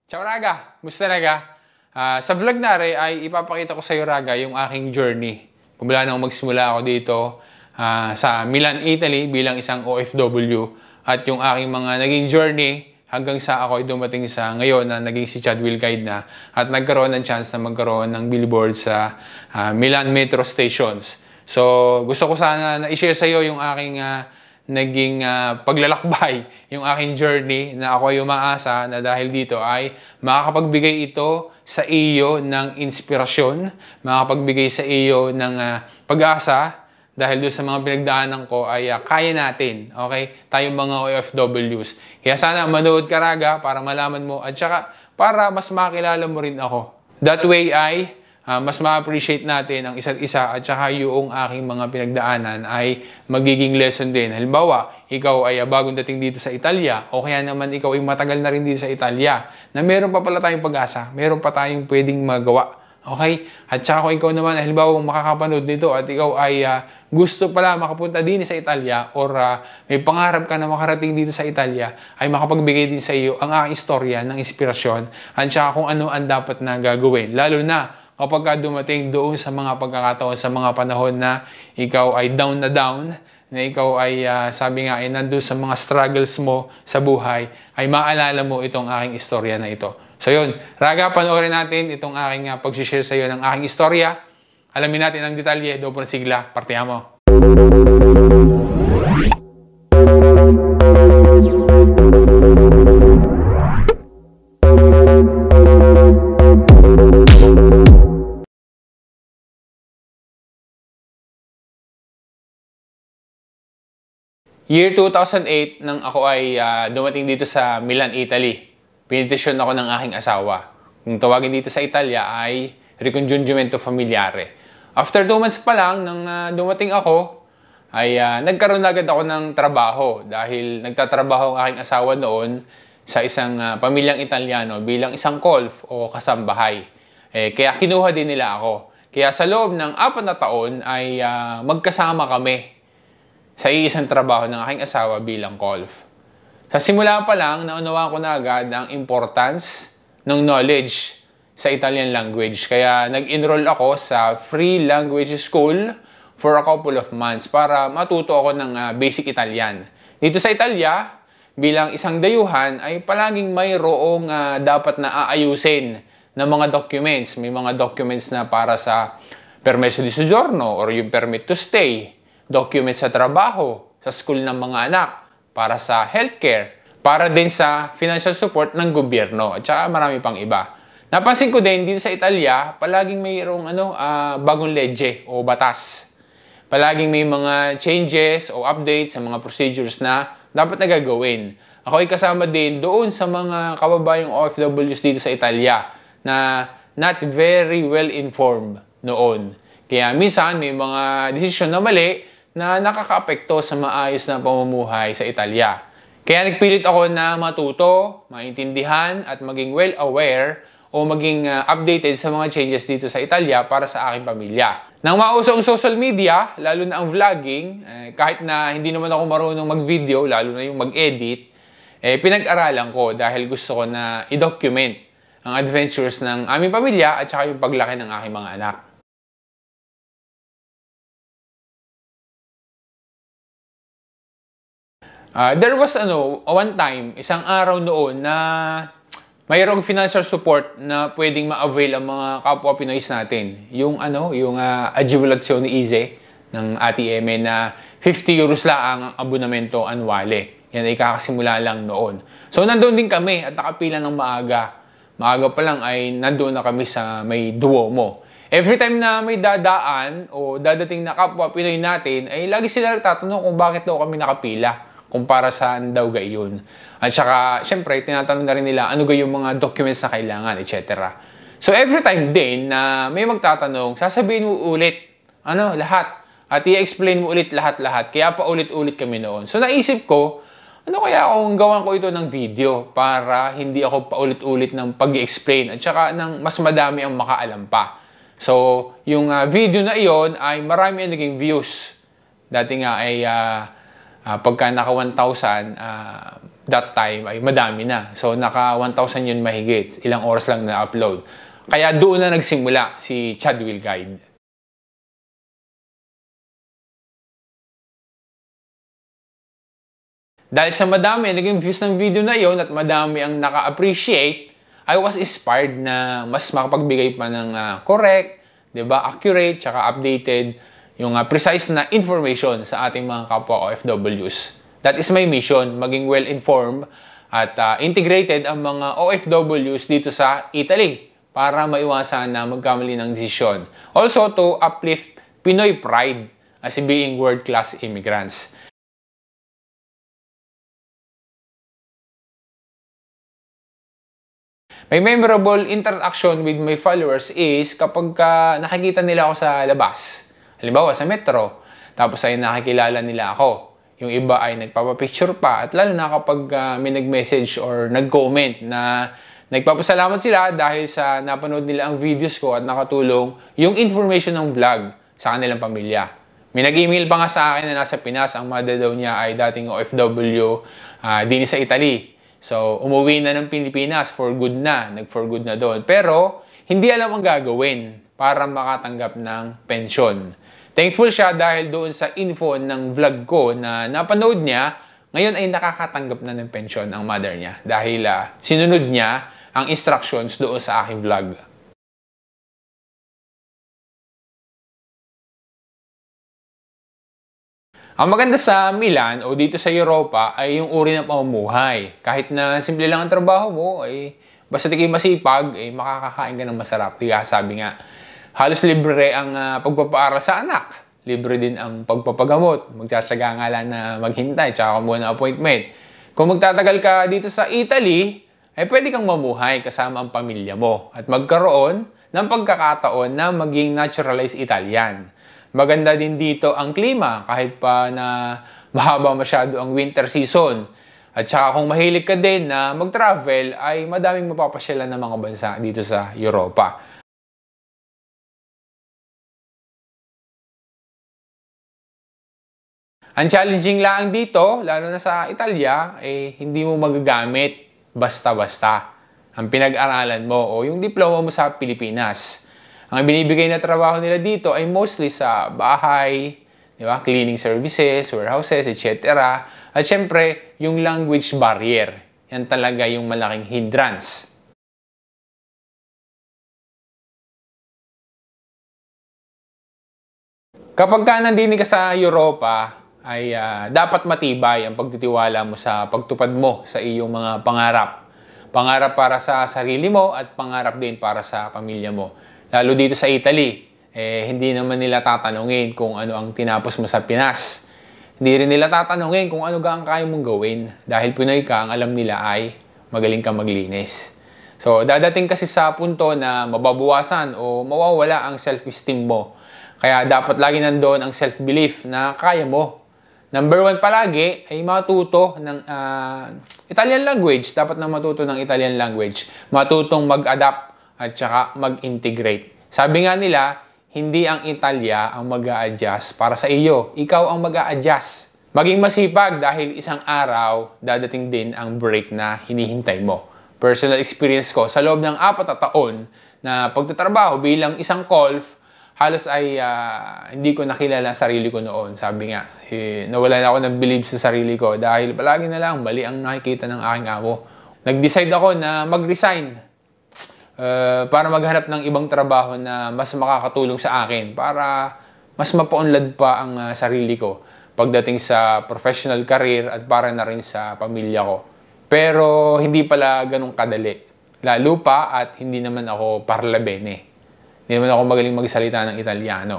Ciao Raga! Musta Raga? Sa vlog nare ay ipapakita ko sa iyo Raga yung aking journey. Kumula nang magsimula ako dito sa Milan, Italy bilang isang OFW at yung aking mga naging journey hanggang sa ako ay dumating sa ngayon na naging si Chad Will Guide na at nagkaroon ng chance na magkaroon ng billboard sa Milan Metro Stations. So gusto ko sana na i-share sa iyo yung aking naging paglalakbay, yung aking journey na ako ay umaasa na dahil dito ay makakapagbigay ito sa iyo ng inspirasyon, makakapagbigay sa iyo ng pag-asa dahil doon sa mga pinagdaanan ko ay kaya natin, okay? Tayong mga OFWs. Kaya sana manood ka Raga para malaman mo at saka para mas makilala mo rin ako. That way ay mas ma-appreciate natin ang isa't isa at saka yung aking mga pinagdaanan ay magiging lesson din. Halimbawa, ikaw ay bagong dating dito sa Italia o kaya naman ikaw ay matagal na rin dito sa Italia na meron pa pala tayong pag-asa, meron pa tayong pwedeng magawa. Okay? At saka kung ikaw naman, halimbawa makakapanood nito at ikaw ay gusto pala makapunta din sa Italia or may pangarap ka na makarating dito sa Italia, ay makapagbigay din sa iyo ang aking istorya ng inspirasyon at saka kung ano ang dapat na gagawin. Lalo na kapag dumating doon sa mga pagkakataon, sa mga panahon na ikaw ay down, na ikaw ay sabi nga ay nandun sa mga struggles mo sa buhay, ay maalala mo itong aking istorya na ito. So yun, Raga, panoorin natin itong aking pag-share sa iyo ng aking istorya. Alamin natin ang detalye, doon po na sigla, partihan mo. Year 2008 nang ako ay dumating dito sa Milan, Italy. Pinitisyon ako ng aking asawa. Kung tawagin dito sa Italia ay ricongiungimento familiare. After 2 months pa lang nang dumating ako, ay nagkaroon agad ako ng trabaho dahil nagtatrabaho ang aking asawa noon sa isang pamilyang Italiano bilang isang kolf o kasambahay. Kaya kinuha din nila ako. Kaya sa loob ng 4 na taon ay magkasama kami sa iisang trabaho ng aking asawa bilang kolf. Sa simula pa lang, naunawaan ko na agad ang importance ng knowledge sa Italian language. Kaya nag-enroll ako sa free language school for a couple of months para matuto ako ng basic Italian. Dito sa Italia, bilang isang dayuhan, ay palaging mayroong dapat na aayusin na mga documents. May mga documents na para sa permesso di soggiorno or yung permit to stay, documents sa trabaho, sa school ng mga anak, para sa healthcare, para din sa financial support ng gobyerno, at saka marami pang iba. Napansin ko din, dito sa Italia, palaging mayroong bagong legge o batas. Palaging may mga changes o updates sa mga procedures na dapat na gagawin. Ako ay kasama din doon sa mga kababayang OFWs dito sa Italia na not very well informed noon. Kaya minsan may mga desisyon na mali na nakakaapekto sa maayos na pamumuhay sa Italia. Kaya nagpilit ako na matuto, maintindihan at maging well aware o maging updated sa mga changes dito sa Italia para sa aking pamilya. Nang mauso ang social media, lalo na ang vlogging, kahit na hindi naman ako marunong mag-video, lalo na yung mag-edit, pinag-aralan ko dahil gusto ko na i-document ang adventures ng aming pamilya at saka yung paglaki ng aking mga anak. There was one time, isang araw noon na mayroong financial support na pwedeng ma-avail ang mga kapwa Pinoys natin. Yung agevolazione easy ng ATM na 50 euros lang ang abonamento annuale. Yan ay kakasimula lang noon. So nandoon din kami at nakapila ng maaga. Maaga pa lang ay nandoon na kami sa may Duomo. Every time na may dadaan o dadating na kapwa Pinoy natin, ay lagi sila nagtatanong kung bakit daw kami nakapila. Kung para saan daw gayon. At saka, syempre, tinatanong na rin nila ano yung mga documents na kailangan, etc. So, every time din na may magtatanong, sasabihin mo ulit, lahat. At i-explain mo ulit lahat-lahat. Kaya pa ulit-ulit kami noon. So, naisip ko, ano kaya kung gawan ko ito ng video para hindi ako paulit-ulit ng pag-i-explain at saka ng mas madami ang makaalam pa. So, yung video na iyon ay marami ang naging views. Dati nga ay pagka naka 1,000, that time ay madami na. So, naka 1,000 yun mahigit. Ilang oras lang na-upload. Kaya doon na nagsimula si Chad Will Guide. Dahil sa madami naging views ng video na yon at madami ang naka-appreciate, I was inspired na mas makapagbigay pa ng correct, 'di ba, accurate, tsaka updated, yung precise na information sa ating mga kapwa OFWs. That is my mission, maging well-informed at integrated ang mga OFWs dito sa Italy para maiwasan na magkamali ng desisyon. Also to uplift Pinoy pride as being world-class immigrants. My memorable interaction with my followers is kapag nakikita nila ako sa labas. Halimbawa sa metro, tapos ay nakikilala nila ako. Yung iba ay nagpapapicture pa at lalo na kapag may nag-message or nag-comment na nagpapasalamat sila dahil sa napanood nila ang videos ko at nakatulong yung information ng vlog sa kanilang pamilya. May nag-email pa nga sa akin na nasa Pinas, ang mother daw niya ay dating OFW din sa Italy. So, umuwi na ng Pilipinas for good na, nag-for good na doon. Pero, hindi alam ang gagawin para makatanggap ng pensyon. Thankful siya dahil doon sa info ng vlog ko na napanood niya, ngayon ay nakakatanggap na ng pensyon ang mother niya dahil sinunod niya ang instructions doon sa aking vlog. Ang maganda sa Milan o dito sa Europa ay yung uri ng pamumuhay. Kahit na simple lang ang trabaho mo, ay basta ikaw masipag, ay makakakain ka ng masarap. Kaya sabi nga, halos libre ang pagpapaaral sa anak. Libre din ang pagpapagamot. Magtsatsaga nga lang na maghintay, tsaka kumuha ng appointment. Kung magtatagal ka dito sa Italy, ay pwede kang mamuhay kasama ang pamilya mo at magkaroon ng pagkakataon na maging naturalized Italian. Maganda din dito ang klima kahit pa na mahaba masyado ang winter season. At saka kung mahilig ka din na mag-travel ay madaming mapapasyalan ng mga bansa dito sa Europa. Ang challenging lang dito, lalo na sa Italia, hindi mo magagamit basta-basta ang pinag-aralan mo o yung diploma mo sa Pilipinas. Ang binibigay na trabaho nila dito ay mostly sa bahay, di ba? Cleaning services, warehouses, etc. At syempre, yung language barrier. Yan talaga yung malaking hindrance. Kapag ka nandini ka sa Europa, ay dapat matibay ang pagtitiwala mo sa pagtupad mo sa iyong mga pangarap. Pangarap para sa sarili mo at pangarap din para sa pamilya mo. Lalo dito sa Italy, hindi naman nila tatanungin kung ano ang tinapos mo sa Pinas. Hindi rin nila tatanungin kung ano ang kaya mong gawin. Dahil Pinoy ka, ang alam nila ay magaling ka maglinis. So, dadating kasi sa punto na mababawasan o mawawala ang self-esteem mo. Kaya dapat lagi nandoon ang self-belief na kaya mo. Number one palagi ay matuto ng Italian language. Dapat na matuto ng Italian language. Matutong mag-adapt at saka mag-integrate. Sabi nga nila, hindi ang Italia ang mag-a-adjust para sa iyo. Ikaw ang mag-a-adjust. Maging masipag dahil isang araw, dadating din ang break na hinihintay mo. Personal experience ko, sa loob ng 4 na taon na pagtatrabaho bilang isang golf, halos ay hindi ko nakilala sarili ko noon. Sabi nga, nawalan ako ng believe sa sarili ko dahil palagi na lang mali ang nakikita ng aking amo. Nag-decide ako na mag-resign para maghanap ng ibang trabaho na mas makakatulong sa akin para mas mapaunlad pa ang sarili ko pagdating sa professional career at para na rin sa pamilya ko. Pero hindi pala ganun kadali. Lalo pa at hindi naman ako parla bene. Hindi naman ako magaling magsalita ng Italiano.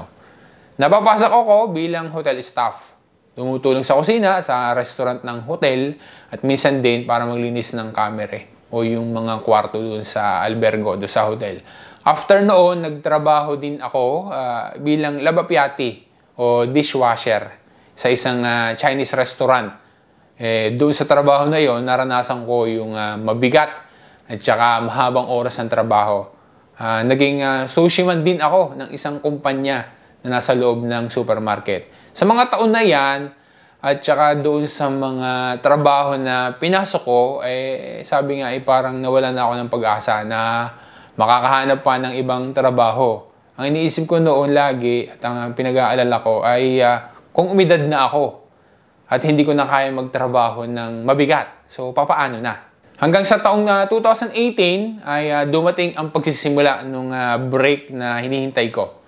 Napapasok ako bilang hotel staff. Tumutulong sa kusina, sa restaurant ng hotel at minsan din para maglinis ng kamere o yung mga kwarto doon sa albergo, doon sa hotel. After noon, nagtrabaho din ako bilang labapiati o dishwasher sa isang Chinese restaurant. Doon sa trabaho na yon, naranasan ko yung mabigat at saka mahabang oras ng trabaho. Naging sushiman din ako ng isang kumpanya na nasa loob ng supermarket. Sa mga taon na yan, At saka doon sa mga trabaho na pinasok ko, sabi nga parang nawalan na ako ng pag-asa na makakahanap pa ng ibang trabaho. Ang iniisip ko noon lagi at ang pinag-aalala ko ay kung umidad na ako at hindi ko na kaya magtrabaho ng mabigat. So, papaano na? Hanggang sa taong 2018 ay dumating ang pagsisimula ng break na hinihintay ko.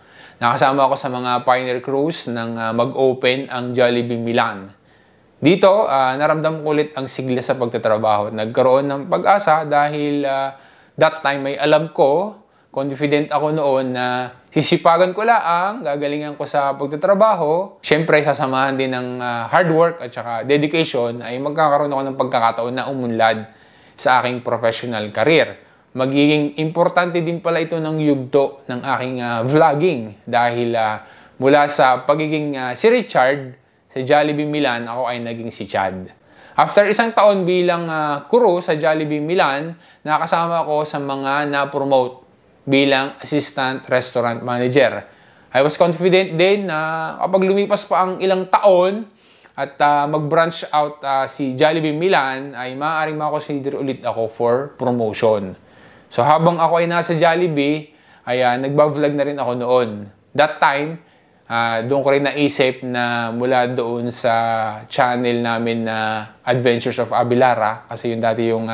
Nakasama ako sa mga pioneer crews ng mag-open ang Jollibee Milan. Dito, naramdam ko ulit ang sigla sa pagtatrabaho. Nagkaroon ng pag-asa dahil that time may alam ko, confident ako noon na sisipagan ko lang, gagalingan ko sa pagtatrabaho. Siyempre, sasamahan din ng hard work at saka dedication ay magkakaroon ako ng pagkakataon na umunlad sa aking professional career. Magiging importante din pala ito ng yugto ng aking vlogging dahil mula sa pagiging si Richard sa Jollibee Milan, ako ay naging si Chad. After isang taon bilang crew sa Jollibee Milan, nakasama ako sa mga na-promote bilang assistant restaurant manager. I was confident din na kapag lumipas pa ang ilang taon at mag-branch out si Jollibee Milan, ay maaaring makonsider ulit ako for promotion. So habang ako ay nasa Jollibee, ay nagba-vlog na rin ako noon. That time, doon ko rin naisip na mula doon sa channel namin na Adventures of Abelara, kasi yun dati yung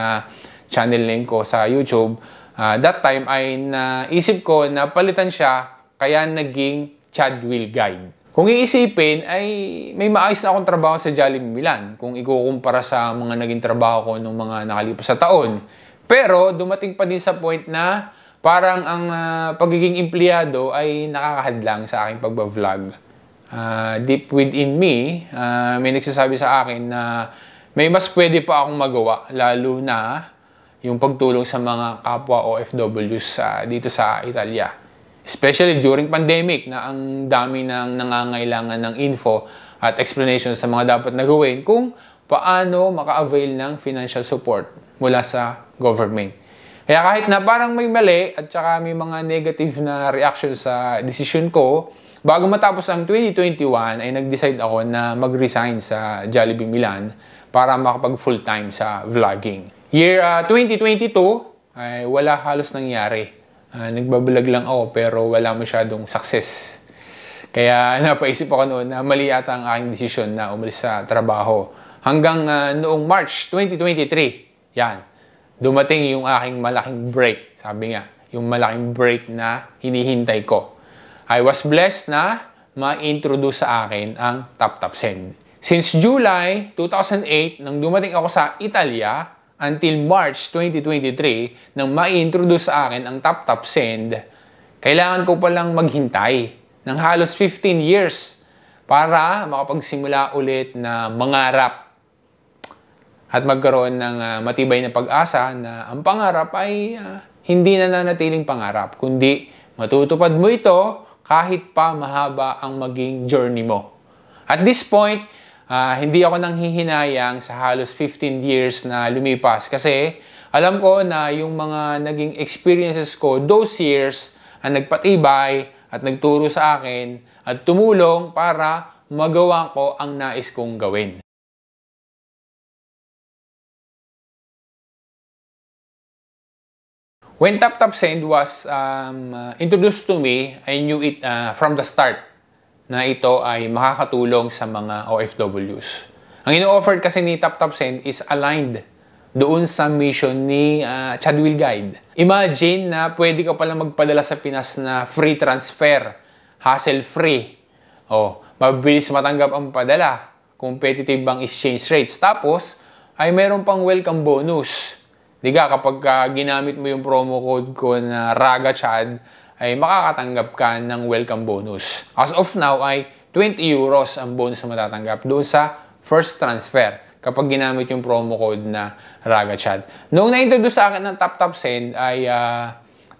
channel name ko sa YouTube, that time ay naisip ko na palitan siya, kaya naging Chad Will Guide. Kung iisipin, ay may maayos na akong trabaho sa Jollibee Milan kung ikukumpara sa mga naging trabaho ko nung mga nakalipas sa taon. Pero dumating pa din sa point na parang ang pagiging empleyado ay nakakahadlang sa aking pagbablog. Deep within me, may nagsasabi sa akin na may mas pwede pa akong magawa, lalo na yung pagtulong sa mga kapwa OFWs dito sa Italia. Especially during pandemic na ang dami ng nangangailangan ng info at explanation sa mga dapat na gawin kung paano maka-avail ng financial support mula sa government. Kaya kahit na parang may mali at saka may mga negative na reaction sa decision ko, bago matapos ang 2021 ay nag-decide ako na mag-resign sa Jollibee Milan para makapag full-time sa vlogging. Year 2022 ay wala halos nangyari. Nagbablog lang ako pero wala masyadong success. Kaya napaisip ako noon na mali ata ang aking desisyon na umalis sa trabaho. Hanggang noong March 2023, yan, dumating yung aking malaking break. Sabi nga, yung malaking break na hinihintay ko. I was blessed na ma-introduce sa akin ang TapTap Send. Since July 2008, nang dumating ako sa Italia, until March 2023, nang ma-introduce sa akin ang TapTap Send, kailangan ko palang maghintay ng halos 15 years para makapagsimula ulit na mangarap at magkaroon ng matibay na pag-asa na ang pangarap ay hindi na nanatiling pangarap, kundi matutupad mo ito kahit pa mahaba ang maging journey mo. At this point, hindi ako nanghihinayang sa halos 15 years na lumipas kasi alam ko na yung mga naging experiences ko those years ang nagpatibay at nagturo sa akin at tumulong para magawa ko ang nais kong gawin. When TapTap Send was introduced to me, I knew it from the start na ito ay makakatulong sa mga OFWs. Ang ino-offer kasi ni TapTap Send is aligned doon sa mission ni Chad Will Guide. Imagine na pwede ka pala magpadala sa Pinas na free transfer, hassle-free. Mabilis matanggap ang padala, competitive ang exchange rates. Tapos, ay meron pang welcome bonus. Diga, kapag ginamit mo yung promo code ko na RAGACHAD, ay makakatanggap ka ng welcome bonus. As of now ay 20 euros ang bonus na matatanggap doon sa first transfer kapag ginamit yung promo code na RAGACHAD. Noong na-introduce sa akin ng TapTap Send ay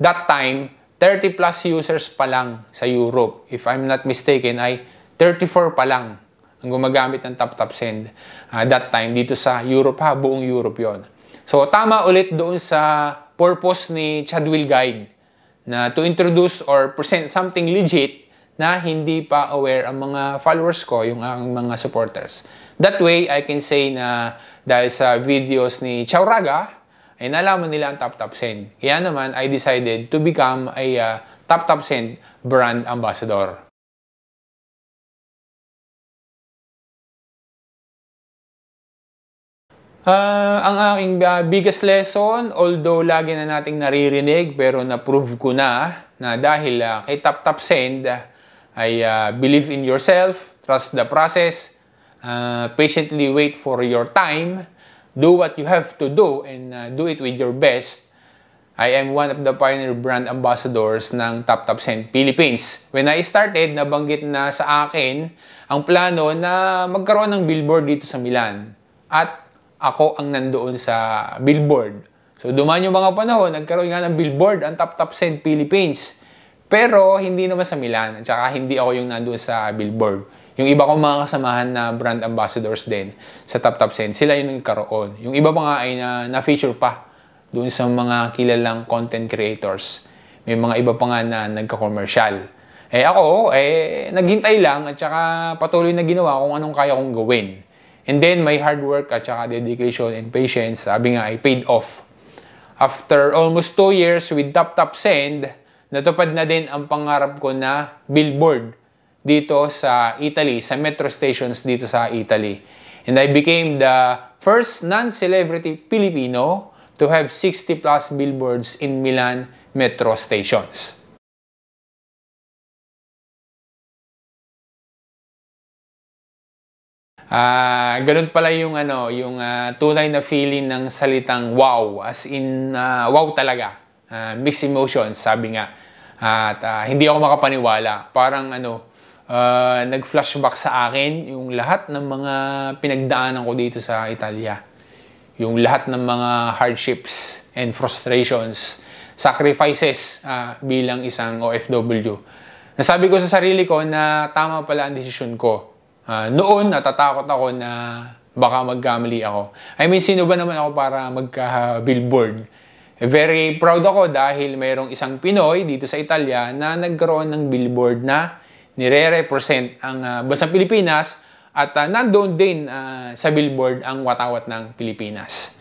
that time 30 plus users pa lang sa Europe. If I'm not mistaken ay 34 pa lang ang gumagamit ng TapTap Send that time dito sa Europe buong Europe yon. So tama ulit doon sa purpose ni Chad Will Guide na to introduce or present something legit na hindi pa aware ang mga followers ko, yung aking mga supporters, That way, I can say na dahil sa videos ni Ciao Raga, ay nalaman nila ang Tap Tap Send. Kaya naman, I decided to become a Tap Tap Send brand ambassador. Ang aking biggest lesson, although lagi na nating naririnig, pero na-prove ko na dahil kay Tap Tap Send ay believe in yourself, trust the process, patiently wait for your time, do what you have to do, and do it with your best. I am one of the pioneer brand ambassadors ng Tap Tap Send Philippines. When I started, nabanggit na sa akin ang plano na magkaroon ng billboard dito sa Milan. At ako ang nandoon sa billboard. So, dumaan yung mga panahon, nagkaroon nga ng billboard ang Tap Tap Send Philippines. Pero, hindi naman sa Milan. At saka, hindi ako yung nandoon sa billboard. Yung iba kong mga kasamahan na brand ambassadors din sa Tap Tap Send, sila yung nagkaroon. Yung iba pa nga ay na-feature pa doon sa mga kilalang content creators. May mga iba pa nga na nagka-commercial. Ako, naghintay lang at saka patuloy na ginawa kung anong kaya kong gawin. And then, my hard work at saka dedication and patience, sabi nga, ay paid off. After almost 2 years with Tap Tap Send, natupad na din ang pangarap ko na billboard dito sa Italy, sa metro stations dito sa Italy. And I became the first non-celebrity Filipino to have 60+ billboards in Milan metro stations. Ganun pala yung tunay na feeling ng salitang wow, as in wow talaga. Mixed emotions, sabi nga. At hindi ako makapaniwala. Parang nag-flashback sa akin yung lahat ng mga pinagdaanan ko dito sa Italia. Yung lahat ng mga hardships and frustrations, sacrifices bilang isang OFW. Nasabi ko sa sarili ko na tama pala ang desisyon ko. Noon, natatakot ako na baka magkamali ako. I mean, sino ba naman ako para magka-billboard? Very proud ako dahil mayroong isang Pinoy dito sa Italia na nagkaroon ng billboard na nire-represent ang bansang Pilipinas at nandoon din sa billboard ang watawat ng Pilipinas.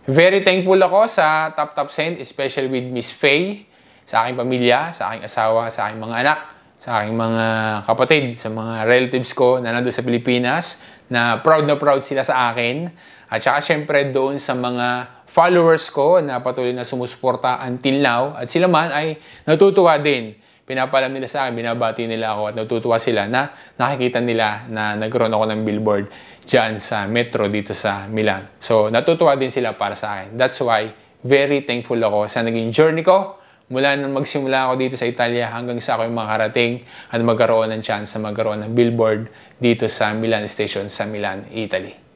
Very thankful ako sa Tap Tap Send, especially with Miss Faye, sa aking pamilya, sa aking asawa, sa aking mga anak, sa aking mga kapatid, sa mga relatives ko na nandun sa Pilipinas, na proud sila sa akin. At saka syempre doon sa mga followers ko na patuloy na sumusuporta until now. At sila man ay natutuwa din. Pinapalam nila sa akin, binabati nila ako at natutuwa sila na nakikita nila na nagkaroon ako ng billboard dyan sa metro dito sa Milan. So natutuwa din sila para sa akin. That's why very thankful ako sa naging journey ko. Mula nang magsimula ako dito sa Italia hanggang sa ako yung makarating at magkaroon ng chance na magkaroon ng billboard dito sa Milan Station sa Milan, Italy.